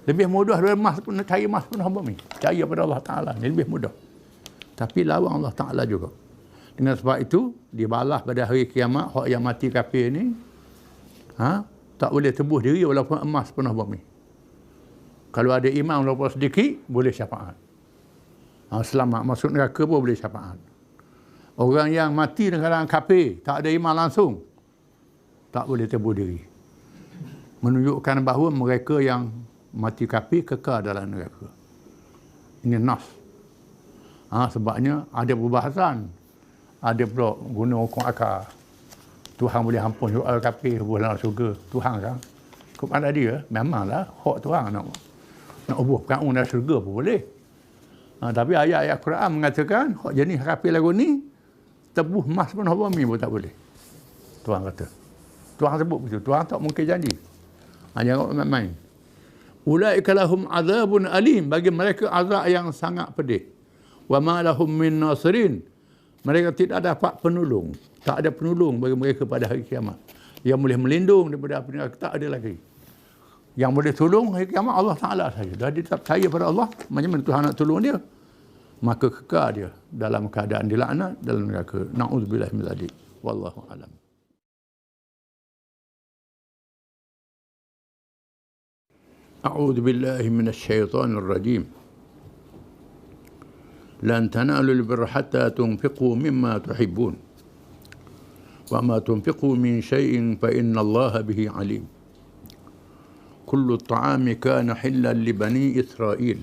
Lebih mudah daripada emas pun, cari emas pun hamba ni. Cari pada Allah Ta'ala ni lebih mudah. Tapi lawan Allah Ta'ala juga. Dengan sebab itu, dibalas pada hari kiamat, hak yang mati kafir ni, tak boleh tebuh diri walaupun emas penuh bumi. Kalau ada iman walaupun sedikit, boleh syafaat. Selamat masuk neraka pun boleh syafaat. Orang yang mati dengan kafir, tak ada iman langsung, tak boleh tebuh diri. Menunjukkan bahawa mereka yang mati kafir kekal dalam neraka. Ini nas. Sebabnya ada perbahasan. Ada pula guna hukum akal. Tuhan boleh ampun orang kafir, boleh dalam syurga. Tuhan kan? Kepada dia, memanglah hak Tuhan nak ubuh kaum dalam syurga pun boleh. Tapi ayat-ayat Quran mengatakan, hak jenis kafir lagu ni, tebuh emas pun bumi pun tak boleh. Tuhan kata. Tuhan sebut begitu. Tuhan tak mungkin janji. Jangan main-main. Ulaika lahum azabun alim, bagi mereka azab yang sangat pedih. Wa ma lahum min nasirin, mereka tidak dapat penolong. Tak ada penolong bagi mereka pada hari kiamat. Yang boleh melindung daripada api neraka tak ada lagi. Yang boleh tolong hari kiamat Allah Ta'ala saja. Dah dia tak percaya pada Allah, macam mana Tuhan nak tolong dia? Maka kekal dia dalam keadaan dilaknat dalam neraka. Na'udzubillah min dzalik. Wallahu a'lam. أعوذ بالله من الشيطان الرجيم لن تنالوا البر حتى تنفقوا مما تحبون وما تنفقوا من شيء فإن الله به عليم كل الطعام كان حلا لبني إسرائيل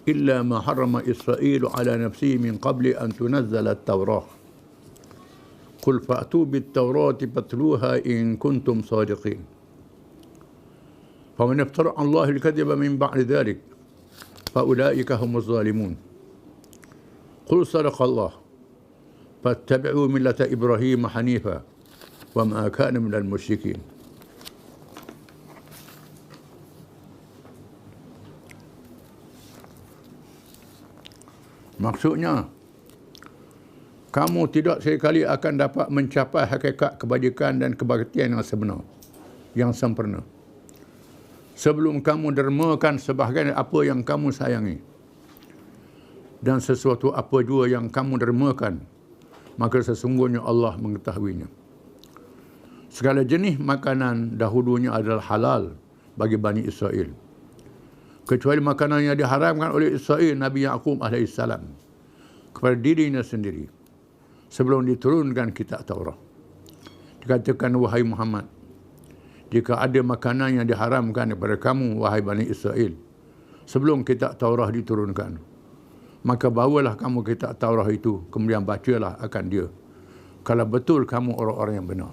إلا ما حرم إسرائيل على نفسه من قبل أن تنزل التوراة قل فأتوا بالتوراة فاتلوها إن كنتم صادقين فمن افترى على الله الكذب من بعد ذلك فأولئك هم الظالمون قل صدق الله فاتبعوا ملة إبراهيم حنيفا وما كان من المشركين. Maksudnya, kamu tidak sekali akan dapat mencapai hakikat kebajikan dan kebaktian yang sebenar, yang sempurna, sebelum kamu dermakan sebahagian apa yang kamu sayangi. Dan sesuatu apa jua yang kamu dermakan, maka sesungguhnya Allah mengetahuinya. Segala jenis makanan dahulunya adalah halal bagi Bani Israel, kecuali makanan yang diharamkan oleh Israel Nabi Yaqub AS kepada dirinya sendiri sebelum diturunkan kitab Taurat. Dikatakan, wahai Muhammad, jika ada makanan yang diharamkan kepada kamu, wahai Bani Israel, sebelum kitab Taurat diturunkan, maka bawalah kamu kitab Taurat itu, kemudian bacalah akan dia, kalau betul kamu orang-orang yang benar.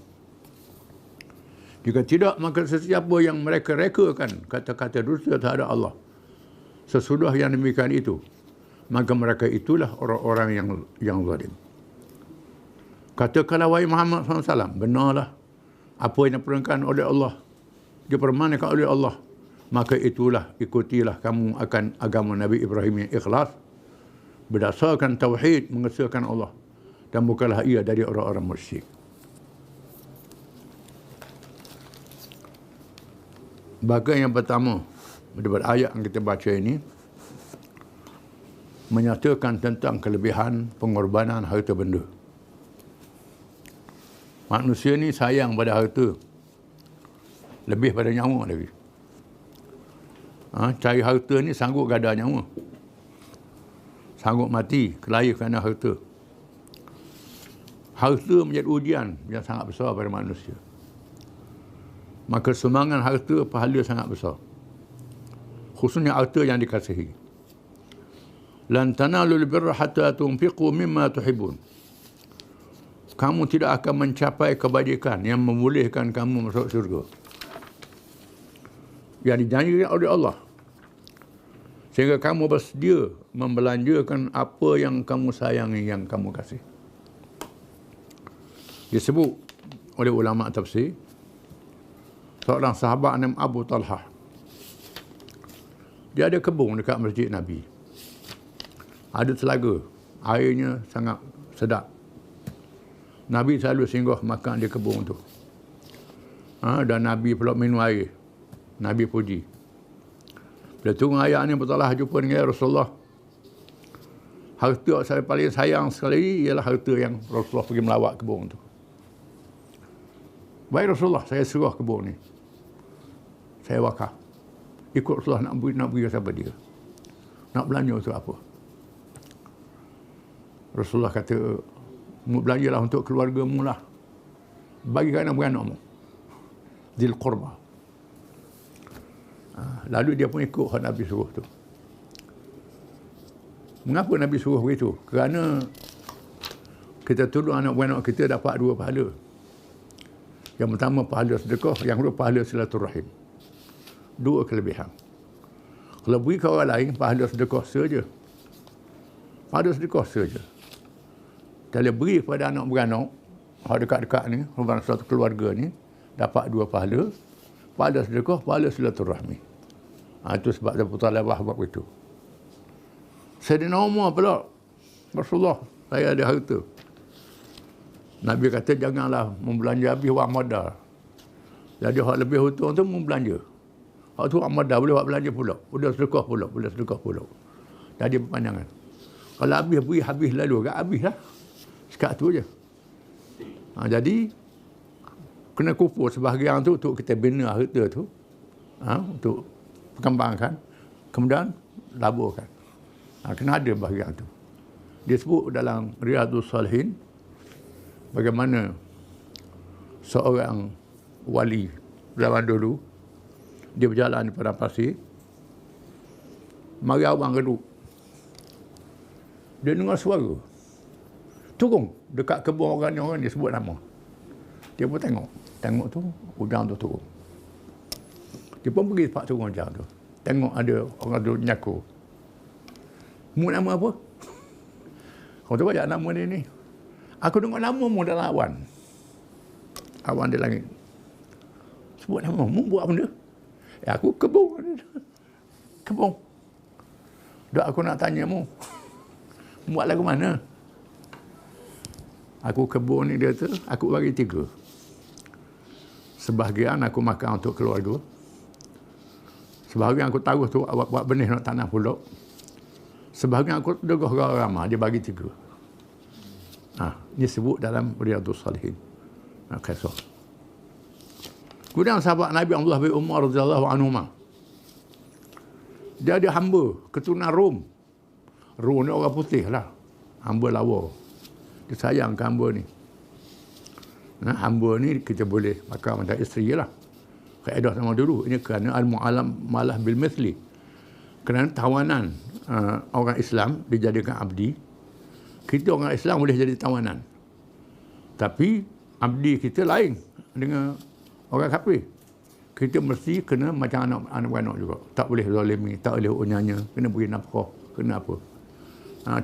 Jika tidak, maka sesiapa yang mereka rekakan kata-kata dusta terhadap Allah sesudah yang demikian itu, maka mereka itulah orang-orang yang zalim. Katakanlah wahai Muhammad SAW, benarlah apa yang diperintahkan oleh Allah, dipermanahkan oleh Allah, maka itulah, ikutilah kamu akan agama Nabi Ibrahim yang ikhlas, berdasarkan tauhid, mengesahkan Allah, dan bukanlah ia dari orang-orang musyrik. Bahagian yang pertama daripada ayat yang kita baca ini menyatakan tentang kelebihan pengorbanan harta benda. Manusia ni sayang pada harta lebih pada nyawa lagi. Cari harta ni sanggup gada nyawa, sanggup mati kelaya kerana harta. Harta menjadi ujian yang sangat besar pada manusia. Maka sumbangan harta pahala sangat besar, khususnya harta yang dikasihi. Lan tanalul birra hatta tunfiqu mimma tuhibbun. Kamu tidak akan mencapai kebajikan yang membolehkan kamu masuk syurga, yang dijanjikan oleh Allah, sehingga kamu bersedia membelanjakan apa yang kamu sayangi, yang kamu kasih. Disebut oleh ulama tafsir, seorang sahabat nama Abu Talhah, dia ada kebun dekat Masjid Nabi. Ada telaga, airnya sangat sedap. Nabi selalu singgah makan di kebun tu. Dan Nabi pula minum air. Nabi puji. Bila tunggu ayat ni, Abu Talhah jumpa dengan Rasulullah. Harta saya paling sayang sekali ialah harta yang Rasulullah pergi melawat kebun tu. Baik Rasulullah, saya serah kebun ni, saya wakaf. Ikut Rasulullah nak beri siapa dia. Nak belanja untuk apa? Rasulullah kata, belanjalah untuk keluargamu lah. Bagi kat anak-beranakmu. Dzil qurba. Lalu dia pun ikut hak Nabi suruh tu. Mengapa Nabi suruh begitu? Kerana kita tolong anak-beranak kita dapat dua pahala. Yang pertama pahala sedekah, yang kedua pahala silaturahim. Dua kelebihan. Kalau beri ke orang lain, pahala sedekah saja. Pahala sedekah saja. Kalau beri kepada anak-beranak, hak dekat-dekat ni, satu keluarga ni, dapat dua pahala. Pahala sedekah, pahala silaturahmi. Itu sebab Abu Talhah buat begitu. Sayyidina Umar pula, Rasulullah, saya ada harta. Nabi kata, janganlah membelanja habis wang modal. Jadi hak lebih hutang tu membelanja. Hak tu wang modal, boleh buat belanja pula. Boleh sedekah pula. Jadi berpanjangan. Kalau habis beri, habis lalu. Habis lah. Sekat tu je. Jadi, kena kumpul sebahagian tu untuk kita bina harta tu. Untuk perkembangkan. Kemudian, laburkan. Kena ada bahagian tu. Dia sebut dalam Riyadhus Salihin, bagaimana seorang wali zaman dulu, dia berjalan di padang pasir, mari awang reduk. Dia dengar suara, turun dekat kebun orang dia sebut nama. Dia pun tengok tu, ujang tu turun. Dia pun pergi tempat turun ujang tu, tengok ada orang tu nyaku. Mu nama apa? Kau tu banyak nama dia ni. Aku dengar namamu dalam awan. Awan di langit. Sebut namamu, buat benda. Aku kebun. Kebun. Dak aku nak tanya mu. Buat lagu mana? Aku kebun ni dia tu, aku bagi 3. Sebahagian aku makan untuk keluarga. Sebahagian aku taruh tu awak buat benih nak tanah pula. Sebahagian aku degah orang ramai, dia bagi 3. Ini sebut dalam Riyadhus Salihin. Kisah. Kemudian sahabat Nabi Abdullah bin Umar radhiyallahu anhu, dia ada hamba keturunan Rom. Rom ni orang putih lah. Hamba lawa. Dia sayang ke hamba ni. Hamba ni kita boleh makan macam isteri lah. Kaedah sama dulu. Ini kerana al-mu'alam malah bil mithli. Kerana tawanan orang Islam dijadikan abdi. Kita orang Islam boleh jadi tawanan. Tapi abdi kita lain dengan orang kafir. Kita mesti kena macam anak-anak juga. Tak boleh zalimi, tak boleh unyanya, kena beri nafkah, kena apa.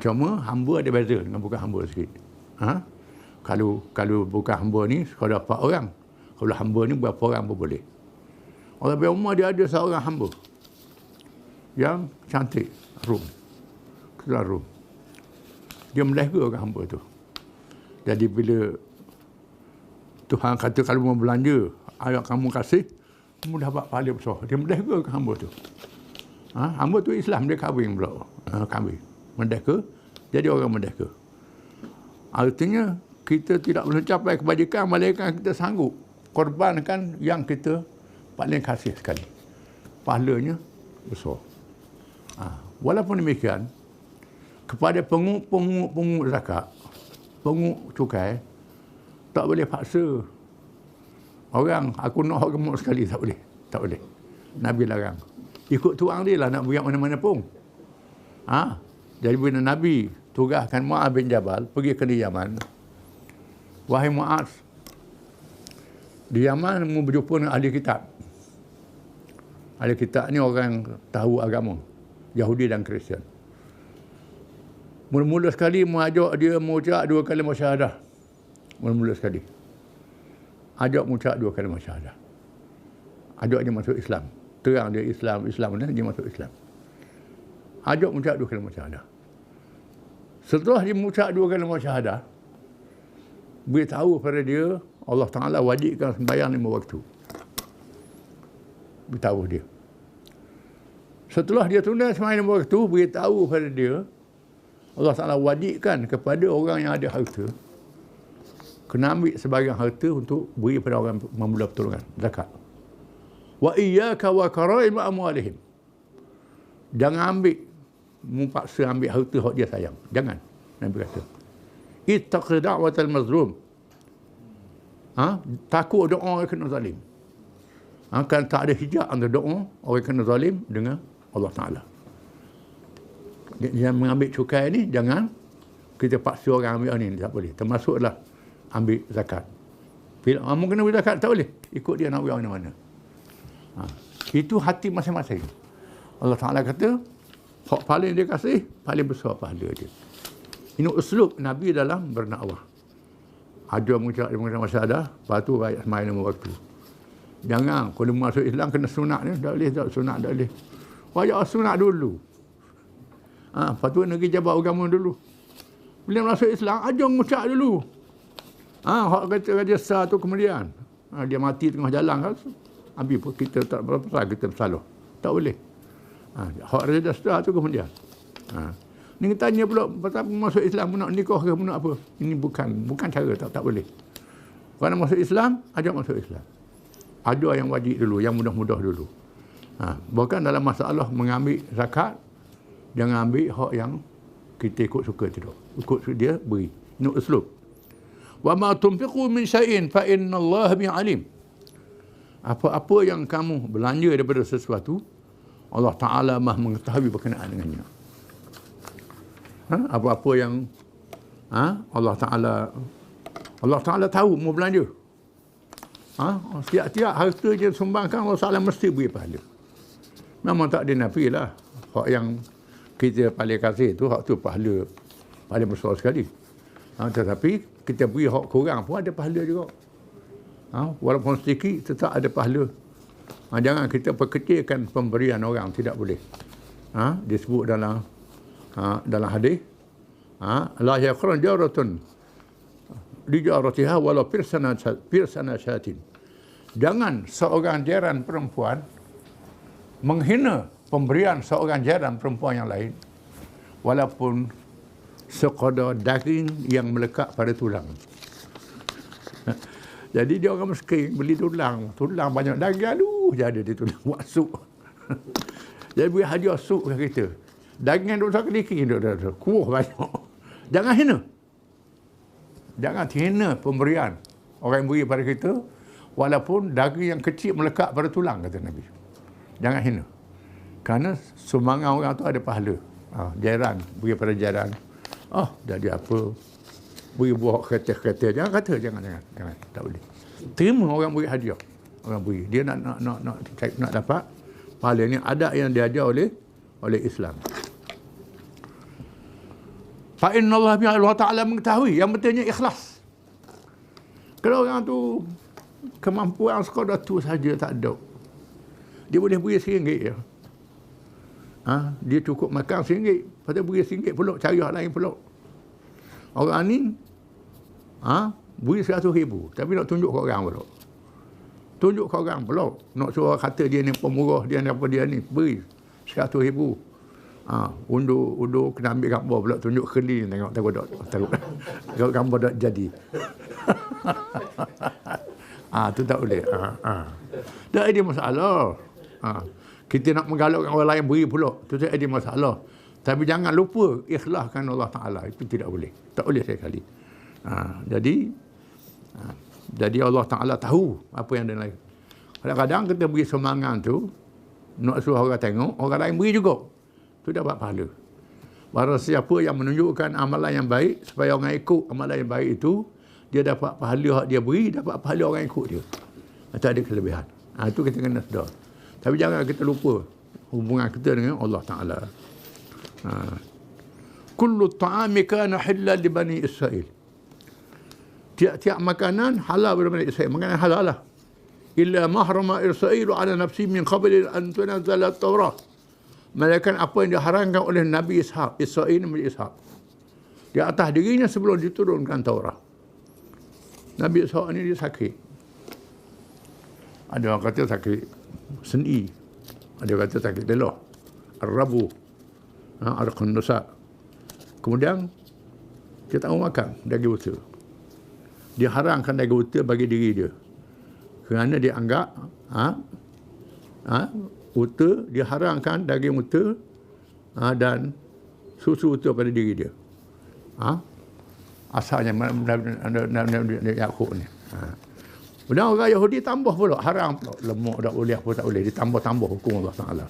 Cuma hamba ada beza dengan bukan hamba sikit. Kalau bukan hamba ni, kalau 4 orang. Kalau hamba ni berapa orang pun boleh. Orang Nabi Umar dia ada seorang hamba yang cantik, Rum. Keluar Rum. Dia melihara hamba tu. Jadi bila Tuhan kata kalau mau belanja, ayat kamu kasih, kamu dapat pahala besar. Dia melihara hamba tu. Hamba tu Islam, dia kahwin pula. Kahwin. Merdeka. Jadi orang merdeka. Artinya, kita tidak boleh capai kebajikan, malaikat kita sanggup korbankan yang kita paling kasih sekali. Pahalanya besar. Walaupun demikian, kepada pengut zakat, pengut cukai, tak boleh paksa orang, aku nak hak gemuk sekali, tak boleh. Tak boleh. Nabi larang. Ikut tuang dia lah nak beriak mana-mana pun. Jadi bila Nabi tugaskan Mu'adz bin Jabal pergi ke Yaman, wahai Mu'adz, di Yaman mau berjumpa dengan ahli kitab. Ahli kitab ni orang tahu agama, Yahudi dan Kristian. Mula-mula sekali mau ajak dia mengucap 2 kalimah syahadah. Mula-mula sekali. Ajak mengucap 2 kalimah syahadah. Ajak dia masuk Islam. Terang dia Islam ni dia masuk Islam. Ajak mengucap 2 kalimah syahadah. Setelah dia mengucap 2 kalimah syahadah, beritahu pada dia Allah Ta'ala wajibkan sembahyang 5 waktu. Beritahu dia. Setelah dia tunai sembahyang 5 waktu, beritahu pada dia Allah Ta'ala wajibkan kepada orang yang ada harta, kena ambil sebagian harta untuk beri pada orang memerlukan pertolongan, zakat. Wa iyyaka wa karaim amwalihim. Jangan mempaksa ambil harta hak dia sayang. Jangan. Nabi kata. Ittaqi da'watal mazlum. Takut doa orang kena zalim. Kan tak ada hijab antara doa orang kena zalim dengan Allah Ta'ala. Yang mengambil cukai ni, jangan kita paksa orang ambil ni, tak boleh. Termasuklah ambil zakat. Bila kamu kena ambil zakat, tak boleh. Ikut dia nak ambil mana-mana. Itu hati masing-masing. Allah Ta'ala kata, hak paling dia kasih, paling besar pahala dia. Ini uslub Nabi dalam berdakwah. Ada mengucap syahadah, lepas tu ayat sembahyang 5 waktu. Jangan, kalau masuk Islam kena sunat ni, tak boleh, sunat tak boleh. Wajah sunat dulu. Lepas tu negeri jabat agama dulu. Bila masuk Islam, ajang mengucap dulu. Hak kata sah tu kemudian. Dia mati tengah jalan kan. Habis pun kita tak berapa kita bersalah. Tak boleh. Hak raja sah tu kemudian. Ni tanya pula pasal masuk Islam nak nikah ke nak apa? Ini bukan cara, tak boleh. Kalau nak masuk Islam, ajak masuk Islam. Ada yang wajib dulu, yang mudah-mudah dulu. Bukan dalam masalah mengambil zakat, jangan ambil hak yang kita ikut suka tidak. Ikut dia beri. Ini uslub. Wa ma tunfiqu min syai'in fa innallaha bihi alim. Apa-apa yang kamu belanja daripada sesuatu, Allah Ta'ala Maha mengetahui berkenaan dengannya. Apa-apa yang Allah Ta'ala tahu mau belanja. Setiap harta je sumbangkan, Allah Ta'ala mesti beri pahala. Memang tak ada nafi lah. Hak yang kita paling kasih tu, hak tu pahala paling besar sekali. Tetapi kita beri hak kurang pun ada pahala juga. Walaupun sedikit tetap ada pahala. Jangan kita perkecilkan pemberian orang, tidak boleh. Disebut dalam hadis, la yaqran jaratun li jaratiha wala pirsana syatin. Jangan seorang jiran perempuan menghina pemberian seorang jiran perempuan yang lain walaupun sekadar daging yang melekat pada tulang. Jadi dia orang miskin beli tulang banyak daging, aduh jadi dia tulang buat sup. Jadi beri hadiah sup ke kita. Daging duk sedikit duk kuah banyak. Jangan hina. Jangan hina pemberian orang yang beri pada kita walaupun daging yang kecil melekat pada tulang, kata Nabi. Jangan hina. Kerana sumbangan orang tu ada pahala. Jiran, beri pada jiran. Jadi apa? Beri buah kata-kata. Jangan, tak boleh. Terima orang beri hadiah. Orang beri. Dia nak dapat pahala ni ada yang diajar oleh Islam. Fa inna Allah Ta'ala mengetahui. Yang pentingnya ikhlas. Kalau orang tu kemampuan sekadar tu saja tak ada, dia boleh beri RM1 je. Dia cukup makan RM1, lepas tu beri RM1 pula, cari hal lain pula. Orang ni beri RM100,000, tapi nak tunjuk ke orang pula. Tunjuk ke orang pula. Nak suruh kata dia ni pemurah, dia ni apa dia ni. Beri RM100,000. Undur kena ambil gambar pula, tunjuk keli ni, tengok takut gambar tak jadi. Tu tak boleh. Tak ada masalah. Kita nak menggalakkan orang lain beri pula, tu tak ada masalah. Tapi jangan lupa ikhlaskan Allah Ta'ala. Itu tidak boleh. Tak boleh sekali. Jadi Allah Ta'ala tahu apa yang dia lain. Kadang-kadang kita beri semangat tu, nak suruh orang tengok, orang lain beri juga. Tu dapat pahala. Barang siapa yang menunjukkan amalan yang baik, supaya orang ikut amalan yang baik itu, dia dapat pahala hak dia beri, dapat pahala orang ikut dia. Tak ada kelebihan. Itu kita kena sedar. Tapi jangan kita lupa hubungan kita dengan Allah Ta'ala. Kullu ta'ami kana halal li Bani Israel. Tiap-tiap makanan halal bagi Bani Israel. Makanan halal lah. Illa mahrama Israel ala nafsi min qabli an tunzala at-Taurah. Melainkan apa yang diharamkan oleh Nabi Ishaq, Israel Nabi Ishaq, di atas dirinya sebelum diturunkan Taurat. Nabi Ishaq ni dia sakit. Ada orang kata sakit sendi, ada orang kata sakit belah, Ar-Rabu, Ar-Qandusa. Kemudian dia tak mau makan daging unta. Dia haramkan daging unta bagi diri dia. Kerana dia anggap unta, dia haramkan daging unta dan susu unta pada diri dia. Asalnya Nabi Yaqub ni. Kemudian orang Yahudi tambah pula, haram pula. Lemak tak boleh, apa tak boleh. Ditambah-tambah hukum Allah Ta'ala.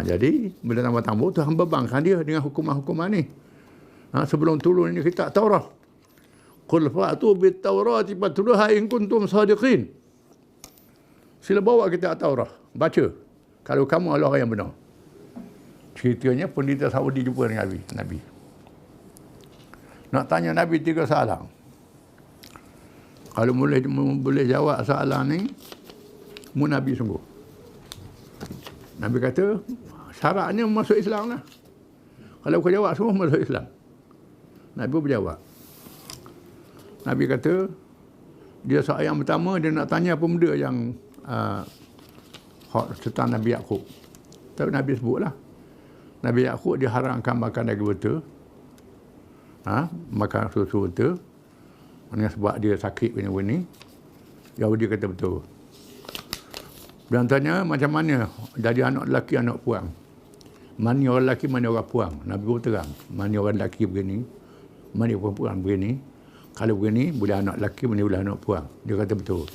Jadi, bila tambah-tambah, Tuhan bebankan dia dengan hukuman-hukuman ni. Sebelum turun ini kitab Taurat. Qul fa'tu bit-Taurati fatluha in kuntum sadiqin. Sila bawa kitab Taurat, baca. Kalau kamu adalah orang yang benar. Ceritanya pendeta Saudi jumpa dengan Nabi. Nak tanya Nabi 3 soalan. Kalau boleh jawab soalan ni, Nabi sungguh. Nabi kata, syaratnya masuk Islam lah. Kalau kau jawab semua, masuk Islam. Nabi berjawab. Nabi kata, dia soalan yang pertama, dia nak tanya apa benda yang tentang Nabi Yaqub. Tapi Nabi sebutlah. Nabi Yaqub dia haramkan makan daging unta. Makan susu unta. Dengan sebab dia sakit bini-bini. Yahudi kata betul. Dan tanya macam mana jadi anak lelaki, anak puang. Mana orang lelaki, mana orang puang. Nabi pun terang. Mana orang lelaki begini, mana orang puang begini. Kalau begini, boleh anak lelaki, boleh anak puang. Dia kata betul.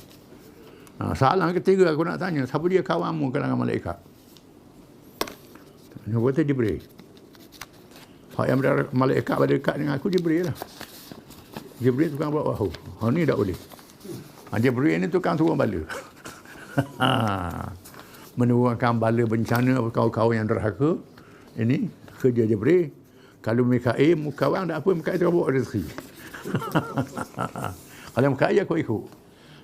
Soalan ketiga aku nak tanya, siapa dia kawanmu kalangan malaikat? Dia kata Jibril. Hak yang malaikat pada dekat dengan aku, Jibril lah. Jibril tukang buat wahyu. Ni tak boleh. Jibril ni tukang turun bala. Menurunkan bala bencana kawan-kawan yang derhaka. Ini kerja Jibril. Kalau Mikail, kawan tak apa, Mikail tukang bawa rezeki. Kalau Mikail, aku ikut.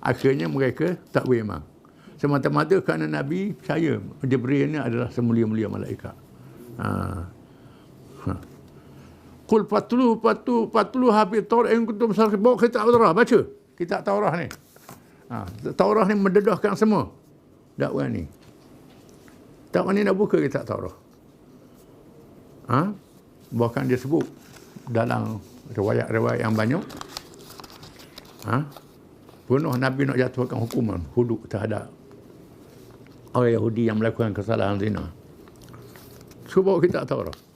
Akhirnya mereka tak beriman. Semata-mata kerana Nabi percaya Jibril ni adalah semulia-mulia malaikat. Qul fatlu habit Taurat in kuntum sadiqin. Bawa kitab Taurat, baca kitab Taurat ni. Taurat ni mendedahkan semua. Tak berani. Tak berani nak buka kitab Taurat. Bahkan dia sebut dalam riwayat-riwayat yang banyak, pernah Nabi nak jatuhkan hukuman hudud terhadap orang Yahudi yang melakukan kesalahan zina. So bawa kitab Taurat.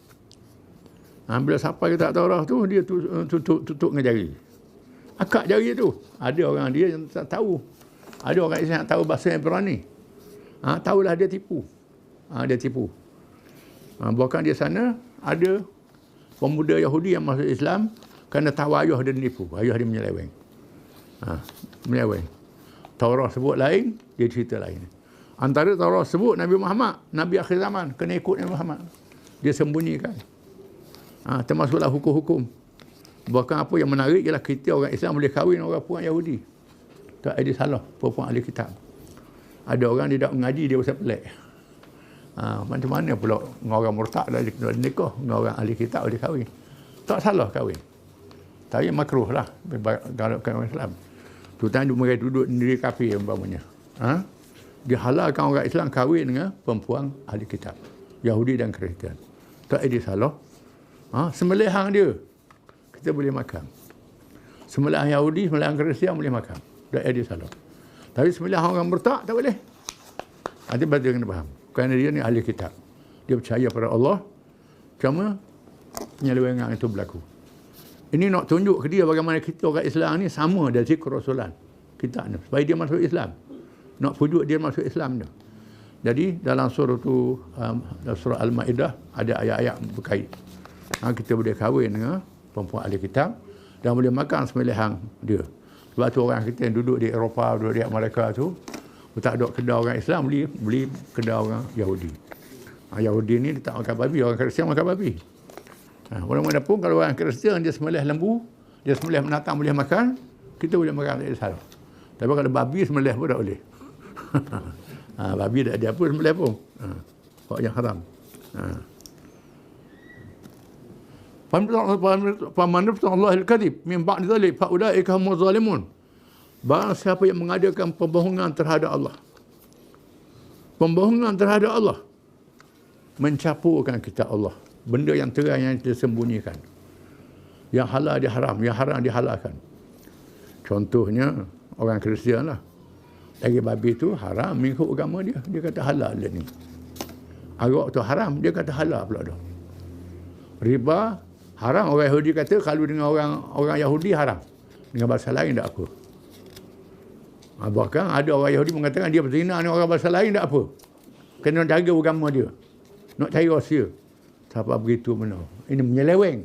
Bila sampai kitab Taurat tu, dia tutup dengan jari. Akak jari tu. Ada orang dia yang tak tahu. Ada orang yang tahu bahasa Ibrani. Tahulah dia tipu. Dia tipu. Bahkan di sana ada pemuda Yahudi yang masuk Islam kerana tahu ayah dia nipu. Ayah dia menyeleweng. Menyeleweng. Taurat sebut lain, dia cerita lain. Antara Taurat sebut Nabi Muhammad, Nabi akhir zaman, kena ikut Nabi Muhammad. Dia sembunyikan. Termasuklah hukum-hukum Bahkan apa yang menarik ialah kita orang Islam boleh kahwin orang perempuan Yahudi. Tak ada salah perempuan ahli kitab. Ada orang dia tak mengaji, dia pasal pelik. Macam mana pula orang murtad dah nikah, orang ahli kitab boleh kahwin. Tak salah kahwin. Tapi makruh lah kalau orang Islam. Terutama mereka duduk sendiri kafir umpamanya. Dihalalkan orang Islam kahwin dengan perempuan ahli kitab. Yahudi dan Kristian. Tak ada salah. Sembelihan dia kita boleh makan. Sembelihan Yahudi, sembelihan Kristian boleh makan. Tak ada salah. Tapi sembelihan orang murtad tak boleh. Nanti baca kena faham. Kerana dia ni ahli kitab. Dia percaya pada Allah. Cuma penyelewengan itu berlaku. Ini nak tunjuk ke dia bagaimana kita orang Islam ni sama dari kerasulan kita ni. Supaya dia masuk Islam. Nak pujuk dia masuk Islam tu. Jadi dalam surah tu, surah Al-Ma'idah ada ayat-ayat berkait. Kita boleh kahwin dengan perempuan ahli kitab dan boleh makan sembelihan dia. Sebab tu orang kita yang duduk di Eropah, duduk di Amerika tu, tak ada kedai orang Islam, beli kedai orang Yahudi. Yahudi ni dia tak makan babi, orang Kristian makan babi. Mana-mana pun kalau orang Kristian dia sembelih lembu, dia sembelih binatang boleh makan, kita boleh makan, tak ada salah. Tapi kalau babi sembelih pun tak boleh. Babi tak ada apa sembelih pun. Hak yang haram. Faman yaftar Allah al-kadhib min ba'd dhalik fa ulaika humuz zalimun. Barang siapa yang mengadakan pembohongan terhadap Allah. Pembohongan terhadap Allah mencampurkan kitab Allah. Benda yang terang yang disembunyikan. Yang halal dia haram, yang haram dihalalkan. Contohnya orang Kristian lah. Lagi babi tu haram mengikut agama dia. Dia kata halal dia ni. Arak tu haram, dia kata halal pula dah. Riba haram, orang Yahudi kata kalau dengan orang Yahudi haram. Dengan bahasa lain tak apa. Bahkan ada orang Yahudi mengatakan dia berzina dengan orang bahasa lain tak apa. Kena jaga agama dia. Nak cari rahsia. Siapa begitu mana? Ini menyeleweng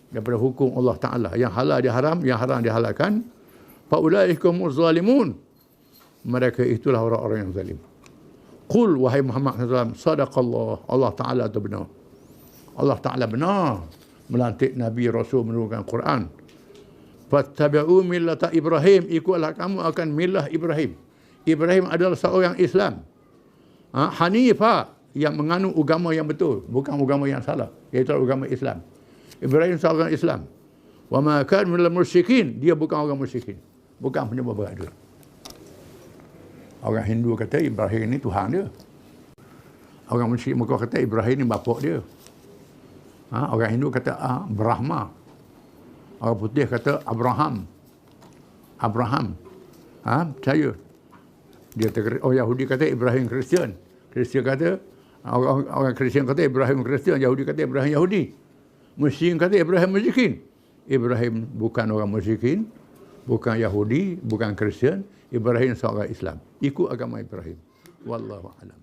daripada hukum Allah Ta'ala. Yang halal dia haram, yang haram dia halalkan. Fa'ulaikumuz zalimun. Mereka itulah orang-orang yang zalim. Qul wahai Muhammad SAW, sadaqallah. Allah Ta'ala itu benar. Allah Ta'ala benar melantik Nabi Rasul menurunkan Quran. Fattabi'u millata Ibrahim. Ikutlah kamu akan millah Ibrahim. Ibrahim adalah seorang Islam. Hanifah, yang menganut agama yang betul, bukan agama yang salah, iaitu agama Islam. Ibrahim seorang Islam. Wa ma kana minal musyrikin, dia bukan orang musyrikin, bukan penyembah berhala. Orang Hindu kata Ibrahim ni Tuhan dia. Orang musyrik Mekah kata Ibrahim ni bapak dia. Orang Hindu kata Brahma. Orang putih kata Abraham. Percaya. Orang Yahudi kata Ibrahim Kristian. Kristian kata orang Kristian kata Ibrahim Kristian, Yahudi kata Ibrahim Yahudi. Musyrik kata Ibrahim musyrikin. Ibrahim bukan orang musyrikin, bukan Yahudi, bukan Kristian. Ibrahim seorang Islam. Ikut agama Ibrahim. Wallahu a'lam.